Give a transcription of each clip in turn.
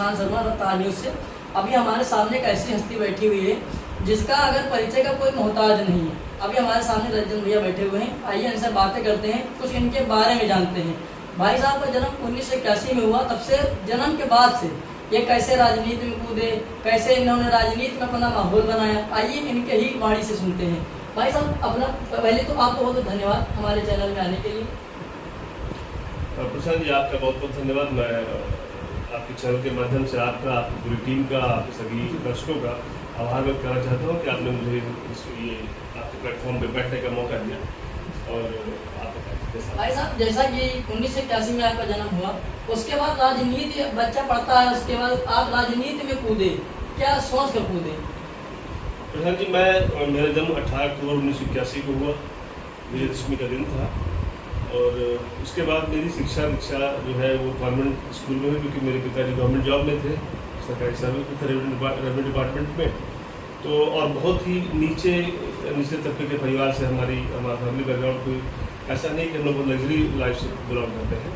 प्रशांत शर्मा रफ्तार न्यूज़ से। अभी हमारे सामने एक ऐसी हस्ती बैठी हुई है जिसका अगर परिचय का कोई मोहताज नहीं है। अभी हमारे सामने रंजन भैया बैठे हुए हैं, आइए इनसे बातें करते हैं, कुछ इनके बारे में जानते हैं। भाई साहब का जन्म 1981 में हुआ, तब से जन्म के बाद से ये कैसे राजनीति में कूदे, कैसे इन्होंने राजनीति में अपना माहौल बनाया, आइए इनके ही वाणी से सुनते हैं। भाई साहब अपना पहले तो आपको बहुत बहुत धन्यवाद हमारे चैनल में आने के लिए। प्रशांत जी आपका बहुत बहुत धन्यवाद। मैं आपके चैनल के माध्यम से आपका, आपकी पूरी टीम का, आपके सभी दर्शकों का आभार व्यक्त करना चाहता हूँ कि आपने मुझे ये आपके प्लेटफॉर्म पे बैठने का मौका दिया। और भाई साहब जैसा कि 1981 में आपका जन्म हुआ, उसके बाद राजनीति बच्चा पढ़ता है, उसके बाद आप राजनीति में कूदे, क्या सोच कर कूदे? प्रशांत जी मेरा जन्म 18 अक्टूबर 1981 को हुआ, विजयदशमी का दिन था। और उसके बाद मेरी शिक्षा जो है वो गवर्नमेंट स्कूल में हुई, क्योंकि मेरे पिताजी गवर्नमेंट जॉब में थे, सरकारी सर्विस में थे रेवेन्यू डिपार्टमेंट में। तो और बहुत ही निचले तबके के परिवार से हमारा फैमिली बैकग्राउंड कोई ऐसा नहीं कि हम लोग लग्जरी लाइफ से बिलोंग करते हैं,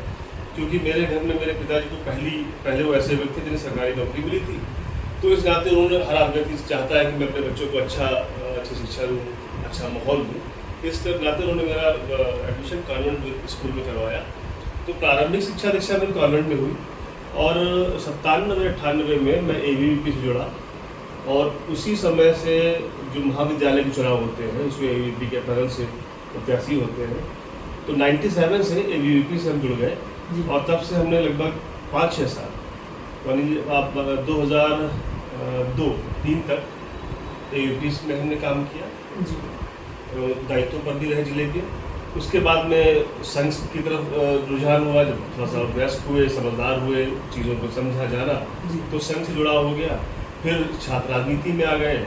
क्योंकि मेरे घर में मेरे पिताजी को पहले वो ऐसे व्यक्ति जिन्हें सरकारी नौकरी मिली थी। तो इस नाते उन्होंने हर व्यक्ति चाहता है कि मैं अपने बच्चों को अच्छी शिक्षा दूँ, अच्छा माहौल दूँ। इस नाते उन्होंने मेरा एडमिशन कॉन्वेंट स्कूल में करवाया। तो प्रारंभिक शिक्षा दीक्षा मेरी कॉन्वेंट में हुई और 97-98 में मैं ABVP से जुड़ा। और उसी समय से जो महाविद्यालय के चुनाव होते हैं उसमें ABVP के पैनल से प्रत्याशी होते हैं। तो 97 से ABVP से हम जुड़ गए और तब से हमने लगभग 5-6 साल, यानी आप 2002-03 तक ABVP में हमने काम किया, दायित्व पर भी रहे जिले के। उसके बाद में संघ की तरफ रुझान हुआ, जब थोड़ा सा व्यस्त हुए, समझदार हुए, चीज़ों को समझा जाना, तो संघ से जुड़ा हो गया। फिर छात्र राजनीति में आ गए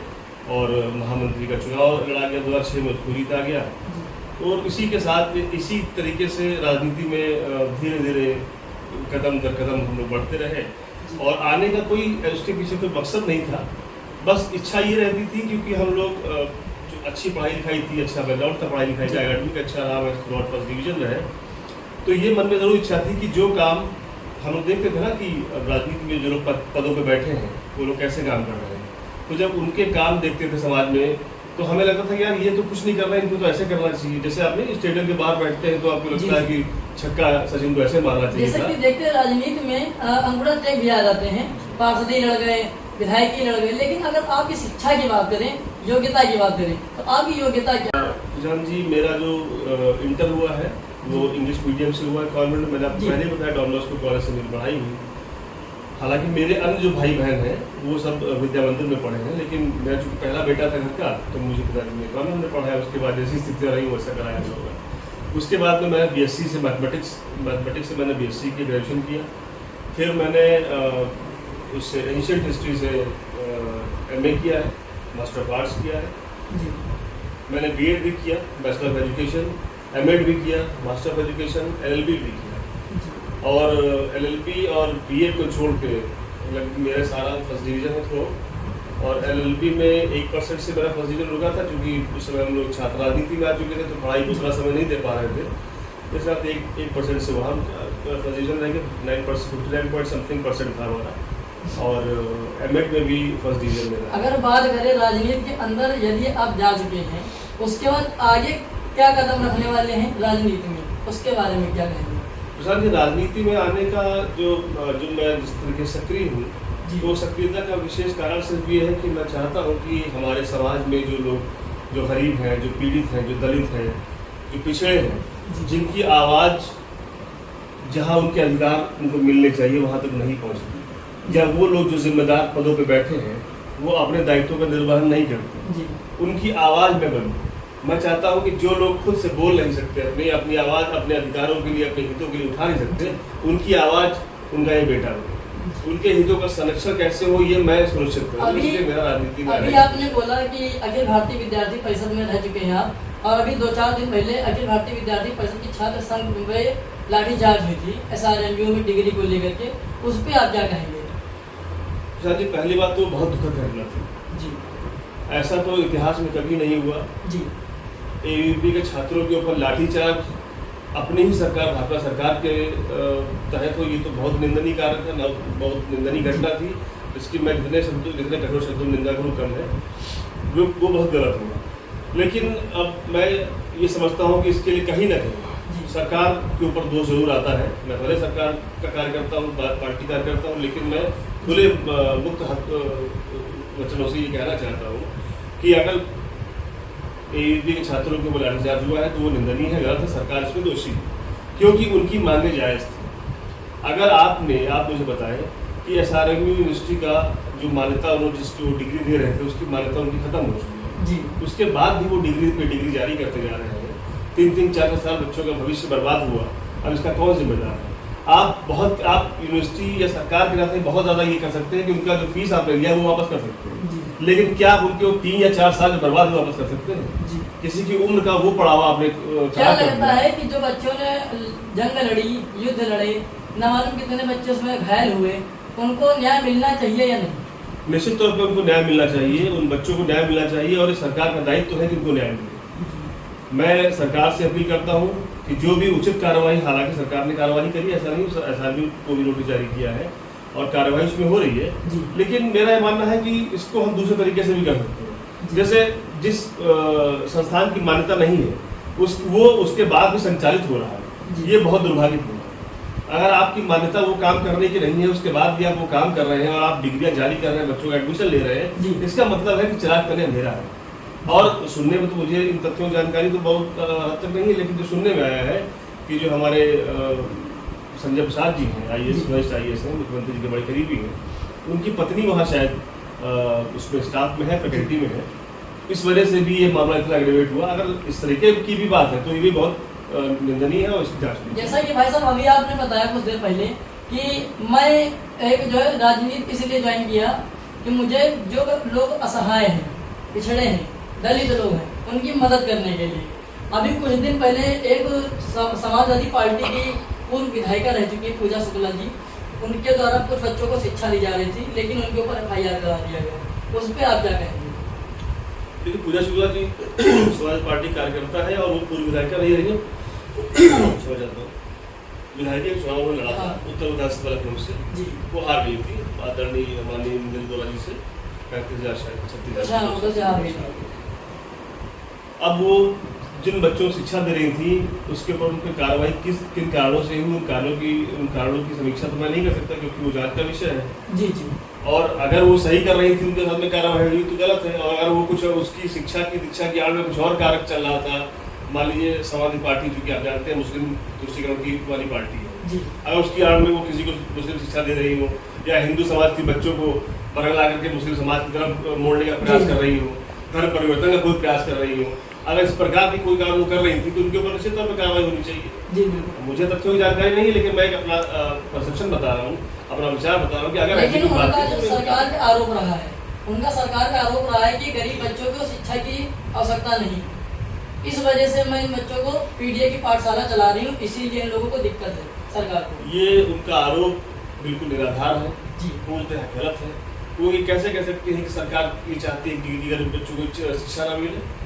और महामंत्री का चुनाव लड़ा गया 2006 में, पूरी आ गया। और इसी के साथ इसी तरीके से राजनीति में धीरे धीरे कदम दर कदम हम लोग बढ़ते रहे। और आने का उसके पीछे कोई मकसद नहीं था, बस इच्छा ये रहती थी, क्योंकि हम लोग अच्छी पढ़ाई लिखाई थी, अच्छा बैकग्राउंड था, पढ़ाई लिखाई एकेडमिक अच्छा रहा, मैं फर्स्ट डिवीजन रहे। तो ये मन में ज़रूर इच्छा थी कि जो काम हम लोग देखते थे ना कि राजनीति में जो लोग पदों पे बैठे हैं वो लोग कैसे काम कर रहे हैं, तो जब उनके काम देखते थे समाज में तो हमें लगता था कि यार ये तो कुछ नहीं कर रहे हैं, इनको तो ऐसे करना चाहिए। जैसे आपने स्टेडियम के बाहर बैठते हैं तो आपको लगता है कि छक्का सचिन को ऐसे मारना चाहिए। जैसे कि देखते हैं राजनीति में अंकुड़ा टेक भी आ जाते हैं, पार्षद ही लड़ गए, विधायक ही लड़ गए, लेकिन अगर आपकी शिक्षा की बात करें, योग्यता की बात करें, तो आपकी योग्यता क्या है? प्रशांत जी मेरा जो इंटर हुआ है वो इंग्लिश मीडियम से हुआ है कॉन्वेंट। मैंने आपको पहले बताया डॉन बॉस्को कॉलेज से मेरी पढ़ाई हुई। हालांकि मेरे अन्य जो भाई बहन हैं वो सब विद्या मंदिर में पढ़े हैं, लेकिन मेरा जो पहला बेटा था घर का, तो मुझे पिताजी ने कॉन्वेंट में पढ़ाया। उसके बाद जैसी स्थितियाँ रही वैसा कराया होगा। उसके बाद में मैं BSc से मैथमेटिक्स से मैंने BSc की ग्रेजुएशन किया। फिर मैंने उससे एंशिएंट हिस्ट्री से MA किया है, मास्टर ऑफ आर्ट्स किया है। मैंने BEd भी किया, बैचलर ऑफ एजुकेशन, MAd भी किया, मास्टर ऑफ एजुकेशन, LLB भी किया। और LLB और BEd को छोड़ के मेरा सारा फर्स्ट डिवीज़न है थ्रो। और LLB में 1% से मेरा फर्स्ट डिवीज़न रुका था, क्योंकि उस समय हम लोग छात्र राजनीति में आ चुके थे, तो पढ़ाई को उतना समय नहीं दे पा रहे थे। इस साथ 1% से वहाँ फर्स्ट डिवीज़न रह गया, 9%, 59% था हमारा। और MAd में भी फर्स्ट डिवीजन में। अगर बात करें राजनीति के अंदर यदि आप जा चुके हैं, उसके बाद आगे क्या कदम रखने वाले हैं राजनीति में, उसके बारे में क्या कहेंगे? प्रशांत जी राजनीति में आने का जो मैं जिस तरीके से सक्रिय हूँ, तो सक्रियता का विशेष कारण सिर्फ ये है कि मैं चाहता हूँ कि हमारे समाज में जो लोग जो गरीब हैं, जो पीड़ित हैं, जो दलित हैं, जो पिछड़े हैं, जिनकी आवाज़ जहाँ उनके अधिकार उनको मिलने चाहिए वहाँ तक नहीं पहुँचती, या वो लोग जो जिम्मेदार पदों पे बैठे हैं वो अपने दायित्वों का निर्वहन नहीं करते, उनकी आवाज़ में बनूं। मैं चाहता हूं कि जो लोग खुद से बोल नहीं सकते, अपनी आवाज़ अपने अधिकारों के लिए, अपने हितों के लिए उठा नहीं सकते, उनकी आवाज़ उनका ये बेटा हो, उनके हितों का संरक्षण कैसे हो ये मैं सुनिश्चित करूँ। इसलिए मेरा राजनीति में अभी आपने बोला कि अखिल भारतीय विद्यार्थी परिषद में रह चुके हैं आप, और अभी 2-4 दिन पहले अखिल भारतीय विद्यार्थी परिषद की छात्र संघ में लाठीचार्ज हुई थी SRMU में डिग्री को लेकर के, उस पर आप क्या कहेंगे? जी पहली बात तो बहुत दुखद घटना थी जी, ऐसा तो इतिहास में कभी नहीं हुआ जी। ABVP के छात्रों के ऊपर लाठीचार्ज अपनी ही सरकार, भाजपा सरकार के तहत हो, ये तो बहुत निंदनीय कार्य था, बहुत निंदनीय घटना थी, इसकी मैं जितने कठोर शब्दों में निंदा करूँ कम है, वो बहुत गलत हुआ। लेकिन अब मैं ये समझता हूँ कि इसके लिए कहीं ना कहीं सरकार के ऊपर दोष जरूर आता है। मैं भले सरकार का कार्यकर्ता हूँ, पार्टी कार्यकर्ता हूँ, लेकिन मैं खुले मुक्त वचनों से ये कहना चाहता हूँ कि अगर AUD के छात्रों के ऊपर लाठीचार्ज हुआ है तो वो निंदनीय है, गलत है, सरकार इसमें दोषी है, क्योंकि उनकी मांगे जायज़ थी। अगर आप मुझे बताएं कि SRMU यूनिवर्सिटी का जो मान्यता उन्होंने जिसकी वो डिग्री दे रहे थे उसकी मान्यता उनकी खत्म हो चुकी है जी, उसके बाद भी वो डिग्री पे डिग्री जारी करते जा रहे हैं। 3-3, 4 साल बच्चों का भविष्य बर्बाद हुआ, अब इसका कौन जिम्मेदार है? आप यूनिवर्सिटी या सरकार के नाते बहुत ज़्यादा ये कर सकते हैं कि उनका जो फीस आपने लिया वो वापस कर सकते हैं, लेकिन क्या आप उनके 3 या 4 साल बर्बाद हुए वापस कर सकते हैं? जी। किसी की उम्र का वो पढ़ावा आपने क्या लगता है कि जो बच्चों ने जंग लड़ी, युद्ध लड़े, न मालूम कितने बच्चे उसमें घायल हुए, उनको न्याय मिलना चाहिए या नहीं? निश्चित तौर पर उनको न्याय मिलना चाहिए, उन बच्चों को न्याय मिलना चाहिए, और सरकार का दायित्व है कि उनको न्याय मिले। मैं सरकार से अपील करता हूँ कि जो भी उचित कार्रवाई, हालांकि सरकार ने कार्रवाई करी, ऐसा नहीं, SRMU को भी नोटिस जारी किया है और कार्रवाई उसमें हो रही है, लेकिन मेरा ये मानना है कि इसको हम दूसरे तरीके से भी कर सकते हैं। जैसे जिस संस्थान की मान्यता नहीं है वो उसके बाद भी संचालित हो रहा है, ये बहुत दुर्भाग्यपूर्ण है। अगर आपकी मान्यता वो काम करने की नहीं है, उसके बाद भी आप वो काम कर रहे हैं और आप डिग्रियां जारी कर रहे हैं, बच्चों का एडमिशन ले रहे हैं, इसका मतलब है कि चिराग तले अंधेरा है। और सुनने में तो मुझे इन तथ्यों की जानकारी तो बहुत हद तक नहीं है, लेकिन जो सुनने में आया है कि जो हमारे संजय प्रसाद जी हैं, IAS हैं, मुख्यमंत्री जी के बड़े करीबी हैं, उनकी पत्नी वहाँ शायद उसमें स्टाफ में है, फैकल्टी में है, इस वजह से भी ये मामला इतना एग्रेवेट हुआ। अगर इस तरीके की भी बात है तो ये भी बहुत निंदनीय है और इसकी जांच। जैसा कि भाई साहब अभी आपने बताया कुछ देर पहले कि मैं एक जो है राजनीति इसलिए ज्वाइन किया कि मुझे जो लोग असहाय हैं, पिछड़े हैं, दलित लोग हैं, उनकी मदद करने के लिए। अभी कुछ दिन पहले एक समाजवादी पार्टी की पूर्व विधायिका रह चुकी है पूजा शुक्ला जी, उनके द्वारा कुछ बच्चों को शिक्षा दी जा रही थी, लेकिन उनके ऊपर FIR करा दिया गया। उस पर आप क्या कहेंगे? देखिए, पूजा शुक्ला जी समाज पार्टी कार्यकर्ता है और वो पूर्व विधायिका नहीं रही है, समझ जाता हूँ। विधायक के चुनाव में लड़ा था उत्तर विधानसभा लखनऊ से जी, वो हार गई थी आदरणीय माननीय निर्मला जी से 35,000 शायद 36,000। अब वो जिन बच्चों को शिक्षा दे रही थी उसके ऊपर उन पर कार्रवाई किन कारणों से हुई, उन कारणों की समीक्षा तो मैं नहीं कर सकता क्योंकि वो जांच का विषय है जी जी। और अगर वो सही कर रही थी, उनके साथ में कार्रवाई हुई तो गलत है, और अगर वो कुछ उसकी शिक्षा की दीक्षा की आड़ में कुछ और कारक चल रहा था, मान लीजिए समाजवादी पार्टी जो कि आप जानते हैं मुस्लिम तुष्टिकरण की वाली पार्टी है जी, अगर उसकी आड़ में वो किसी को मुस्लिम शिक्षा दे रही हो या हिंदू समाज के बच्चों को बरगला करके मुस्लिम समाज की तरफ मोड़ने का प्रयास कर रही हो, धर्म परिवर्तन का कोई प्रयास कर रही हो, अगर इस प्रकार की कोई काम वो कर रही थी तो उनके ऊपर निश्चित तौर पर कार्रवाई होनी चाहिए जी। मुझे तथ्यों की जानकारी नहीं है, लेकिन मैं एक अपना परसेप्शन बता रहा हूँ, अपना विचार बता रहा हूँ कि अगर लेकिन उनका जो सरकार का आरोप रहा है, उनका सरकार का आरोप रहा है कि गरीब बच्चों को शिक्षा की आवश्यकता नहीं, इस वजह से मैं इन बच्चों को PDA की पाठशाला चला रही हूँ, इसीलिए इन लोगों को दिक्कत है सरकार को। ये उनका आरोप बिल्कुल निराधार है जी, पूर्णतः गलत है। वो ये कैसे कह सकते हैं कि सरकार ये चाहती है कि गरीब बच्चों को शिक्षा न मिले?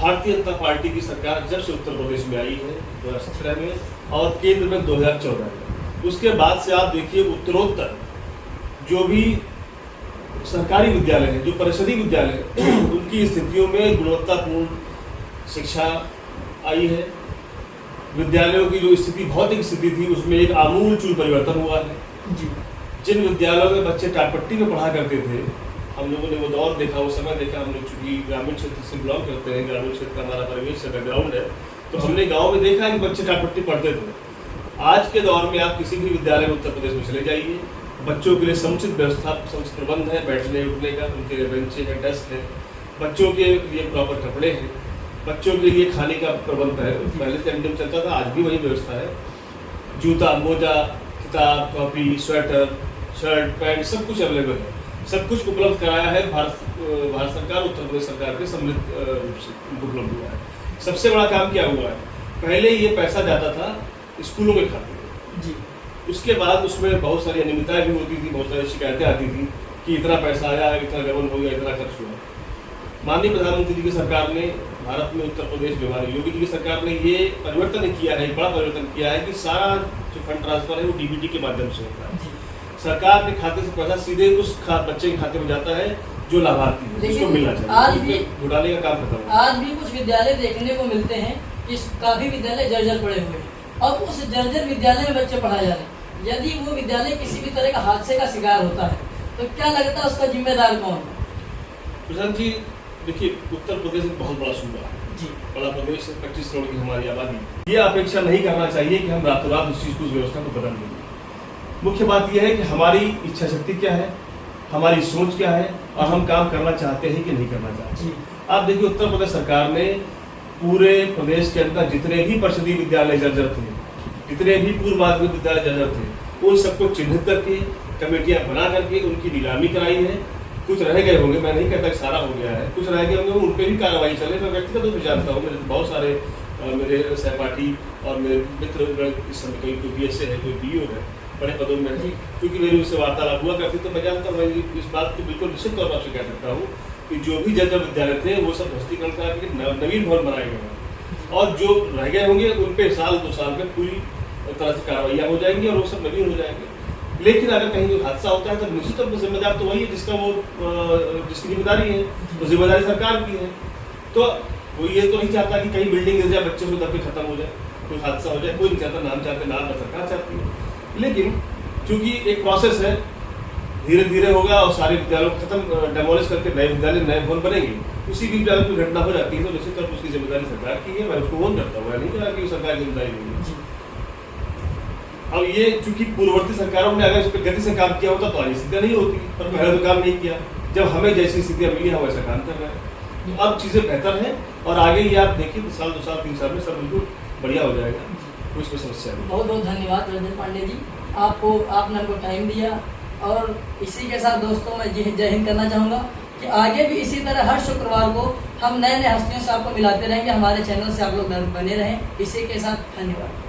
भारतीय जनता पार्टी की सरकार जब से उत्तर प्रदेश में आई है 2017 में और केंद्र में 2014 में, उसके बाद से आप देखिए उत्तरोत्तर जो भी सरकारी विद्यालय हैं, जो परिषदीय विद्यालय हैं, उनकी स्थितियों में गुणवत्तापूर्ण शिक्षा आई है। विद्यालयों की जो स्थिति, भौतिक स्थिति थी, उसमें एक आमूलचूल परिवर्तन हुआ है जी। जिन विद्यालयों में बच्चे टाटपट्टी में पढ़ा करते थे, हम लोगों ने वो दौर देखा, वो समय देखा, हम लोग चूँकि ग्रामीण क्षेत्र से बिलोंग करते हैं, ग्रामीण क्षेत्र का हमारा परिवेश है, बैकग्राउंड है, तो हमने गांव में देखा है कि बच्चे टाटपट्टी पढ़ते थे। आज के दौर में आप किसी भी विद्यालय में उत्तर प्रदेश में चले जाइए, बच्चों के लिए समुचित व्यवस्था, समुचित प्रबंध है, बैठने उठने का, उनके लिए बेंचें हैं, डेस्क है, बच्चों के लिए प्रॉपर कपड़े हैं, बच्चों के लिए खाने का प्रबंध है, पहले से एंडम चलता था, आज भी वही व्यवस्था है, जूता, मोजा, किताब, कॉपी, स्वेटर, शर्ट, पैंट, सब कुछ अवेलेबल है, सब कुछ उपलब्ध कराया है भारत सरकार, उत्तर प्रदेश सरकार के सम्मिलित रूप से उपलब्ध हुआ है। सबसे बड़ा काम क्या हुआ है, पहले ये पैसा जाता था स्कूलों के खाते में जी, उसके बाद उसमें बहुत सारी अनियमितताएं भी होती थी, बहुत सारी शिकायतें आती थी कि इतना पैसा आया, इतना गबन हो गया, इतना खर्च हुआ। माननीय प्रधानमंत्री जी की सरकार ने भारत में उत्तर प्रदेश में हमारे योगी जी की सरकार ने ये परिवर्तन किया है, बड़ा परिवर्तन किया है कि सारा जो फंड ट्रांसफर है वो डीबीटी के माध्यम से होता है। सरकार के खाते से पैसा सीधे उस बच्चे के खाते में जाता है जो लाभार्थी है, जिसको मिलना चाहिए। आज भी घोटाले का काम खत्म। आज भी कुछ विद्यालय देखने को मिलते हैं कि काफी विद्यालय जर्जर पड़े हुए हैं और उस जर्जर विद्यालय में बच्चे पढ़ाए जा रहे हैं। यदि वो विद्यालय किसी भी तरह का हादसे का शिकार होता है तो क्या लगता है उसका जिम्मेदार कौन? प्रशांत जी देखिए, उत्तर प्रदेश एक बहुत बड़ा सूबा है जी, बड़ा प्रदेश है, 25 करोड़ की हमारी आबादी। ये अपेक्षा नहीं करना चाहिए कि हम रातों रात उस चीज को, उस व्यवस्था को बदल देंगे। मुख्य बात यह है कि हमारी इच्छा शक्ति क्या है, हमारी सोच क्या है और हम काम करना चाहते हैं कि नहीं करना चाहते। आप देखिए, उत्तर प्रदेश सरकार ने पूरे प्रदेश के अंदर जितने भी परिषदीय विद्यालय जर्जर थे, जितने भी पूर्व माध्यमिक विद्यालय जर्जर थे, उन सबको चिन्हित करके कमेटियां बना करके उनकी नीलामी कराई है। कुछ रह गए होंगे, मैं नहीं कहता कि सारा हो गया है, कुछ रह गए होंगे, उन पर भी कार्रवाई चले। मैं व्यक्तिगत रूप से जानता हूँ, मेरे बहुत सारे मेरे सहपाठी और मेरे मित्र इस समय कोई BSA है, कोई BO है, बड़े पदों में है, क्योंकि मेरी उससे वार्तालाप हुआ करती, तो मैं जानता हूँ, इस बात को बिल्कुल निश्चित तौर पर कह सकता हूँ कि जो भी जर्जर विद्यालय थे वो सब ध्वस्तीकरण करा के नवीन भवन बनाए गए हैं और जो रह गए होंगे उन पे 1-2 साल में पूरी तरह से कार्रवाइयाँ हो जाएंगी और वो सब नवीन हो जाएंगे। लेकिन अगर कहीं कोई हादसा होता है तो निश्चित तौर पर जिम्मेदार तो वही है जिसकी जिम्मेदारी है, तो जिम्मेदारी सरकार की है। तो वो ये तो नहीं चाहता कि कहीं बिल्डिंग गिर जाए, बच्चे को दब के खत्म हो जाए, कोई हादसा हो जाए, कोई नहीं चाहता, नाम चाहते, नाम सरकार चाहती है। लेकिन चूंकि एक प्रोसेस है, धीरे धीरे होगा और सारे विद्यालयों को खत्म डेमोलिश करके नए विद्यालय, नए भवन बनेंगे। उसी बीच अगर कोई घटना हो जाती है तो निश्चित तौर पर उसकी जिम्मेदारी सरकार की है। मैं उसको ओन करता हूँ, नहीं कहा कि सरकार की जिम्मेदारी नहीं है। अब ये चूंकि पूर्ववर्ती सरकारों ने अगर इस पर गति से काम किया होता तो आज स्थितियां नहीं होती, पर पहले तो काम नहीं किया। जब हमें जैसी स्थितियां मिली हम वैसा काम कर रहे हैं, तो अब चीजें बेहतर हैं और आगे ये आप देखिए 1 साल 2 साल 3 साल में सब बिल्कुल बढ़िया हो जाएगा, कोई इसमें समस्या नहीं। बहुत बहुत धन्यवाद रंजन पांडे जी, आपने हमको टाइम दिया। और इसी के साथ दोस्तों मैं जय हिंद करना चाहूँगा कि आगे भी इसी तरह हर शुक्रवार को हम नए नए हस्तियों से आपको मिलाते रहेंगे। हमारे चैनल से आप लोग बने रहें। इसी के साथ धन्यवाद।